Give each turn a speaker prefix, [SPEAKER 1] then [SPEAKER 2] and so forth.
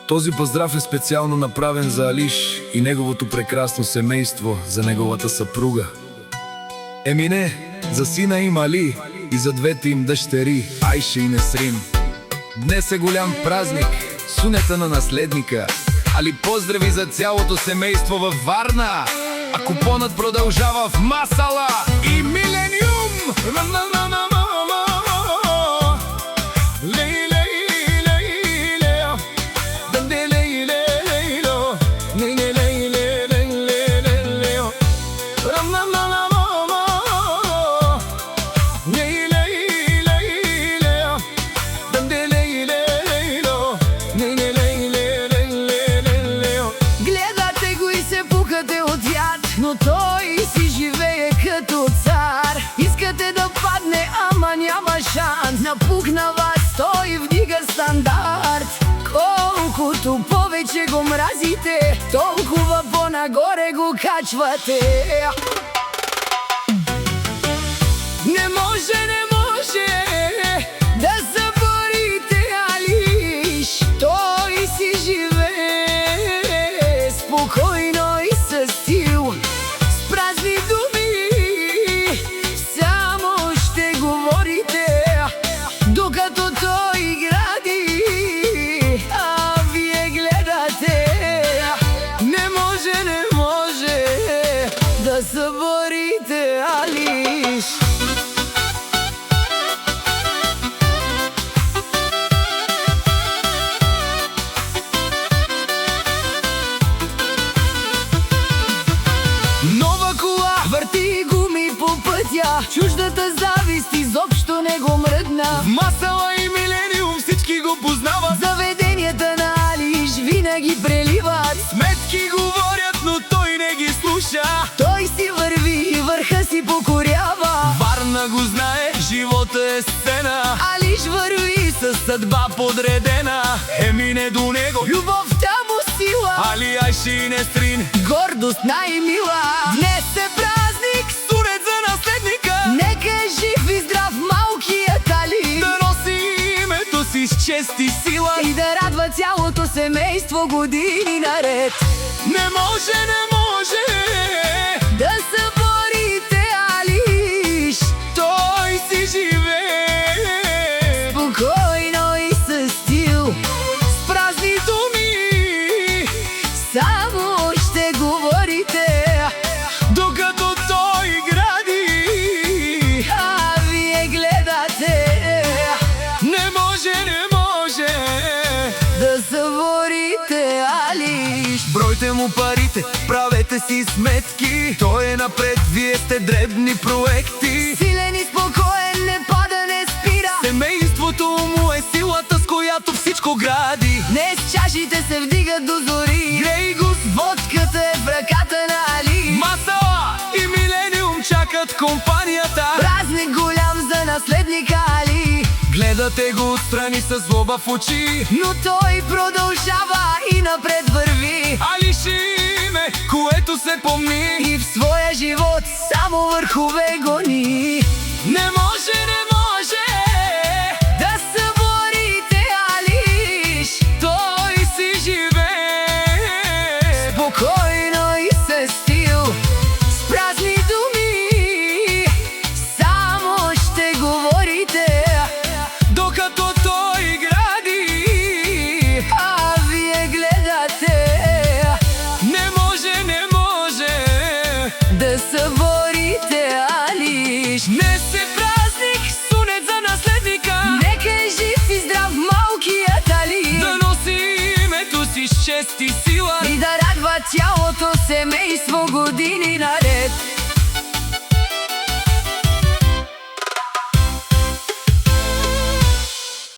[SPEAKER 1] Този поздрав е специално направен за Алиш и неговото прекрасно семейство, за неговата съпруга Емине, за сина им Али и за двете им дъщери Айша и Несрин. Днес е голям празник, сунета на наследника. Али поздрави за цялото семейство във Варна, а купонът продължава в Масала и Милениум.
[SPEAKER 2] Но той си живее като цар. Искате да падне, ама няма шанс. Напукна вас, той вдига стандарт. Колкото повече го мразите, толкова по-нагоре го качвате. Не може да заборите Алиш. Той си живее спокойно и със стил. С празни думи само ще говорите, докато той гради, а вие гледате. Не може да съборите Алиш. Върти гуми по пътя, чуждата завист изобщо не го мръдна.
[SPEAKER 1] В Масала и Милениум всички го познават.
[SPEAKER 2] Заведенията на Алиш винаги преливат.
[SPEAKER 1] Сметки говорят, но той не ги слуша.
[SPEAKER 2] Той си върви и върха си покорява.
[SPEAKER 1] Варна го знае, живота е сцена.
[SPEAKER 2] Алиш върви
[SPEAKER 1] със съдба подредена. Емине до него,
[SPEAKER 2] любовта му сила.
[SPEAKER 1] Али, Айша и Несрин,
[SPEAKER 2] гордост най-мила. Днес е празник,
[SPEAKER 1] сунет за наследника.
[SPEAKER 2] нека е жив и здрав малкият Али.
[SPEAKER 1] Да носи името си с чест и сила
[SPEAKER 2] и да радва цялото семейство години наред.
[SPEAKER 1] Не може
[SPEAKER 2] да съборите Алиш.
[SPEAKER 1] Той си живее
[SPEAKER 2] спокойно и със стил.
[SPEAKER 1] с празни думи
[SPEAKER 2] само ще говорите,
[SPEAKER 1] докато той гради,
[SPEAKER 2] а вие гледате.
[SPEAKER 1] Не може
[SPEAKER 2] да съборите Алиш.
[SPEAKER 1] Бройте му парите, правете си сметки. Той е напред, вие сте дребни проекти.
[SPEAKER 2] Силен и спокоен, не пада, не спира.
[SPEAKER 1] Семейството му е силата, с която всичко гради.
[SPEAKER 2] Днес чашите се вдигат до зори.
[SPEAKER 1] Грей го с
[SPEAKER 2] водката е в ръката на Али.
[SPEAKER 1] Масала и Милениум чакат компанията.
[SPEAKER 2] Празник голям за наследника Али.
[SPEAKER 1] Гледате го отстрани с злоба в очи,
[SPEAKER 2] но той продължава и напред върви.
[SPEAKER 1] Алиш име, което се помни,
[SPEAKER 2] и в своя живот само върхове гони.
[SPEAKER 1] Не може
[SPEAKER 2] да съборите Алиш.
[SPEAKER 1] Той си живее
[SPEAKER 2] спокойно и със стил. С празни думи само ще говорите,
[SPEAKER 1] докато той гради,
[SPEAKER 2] а вие гледате.
[SPEAKER 1] Не може
[SPEAKER 2] да съборите Алиш.
[SPEAKER 1] Днес е празник, сунет за наследника.
[SPEAKER 2] Нека е жив и здрав малкият Али.
[SPEAKER 1] Да носи името си с чест и сила
[SPEAKER 2] и да радва цялото семейство години наред.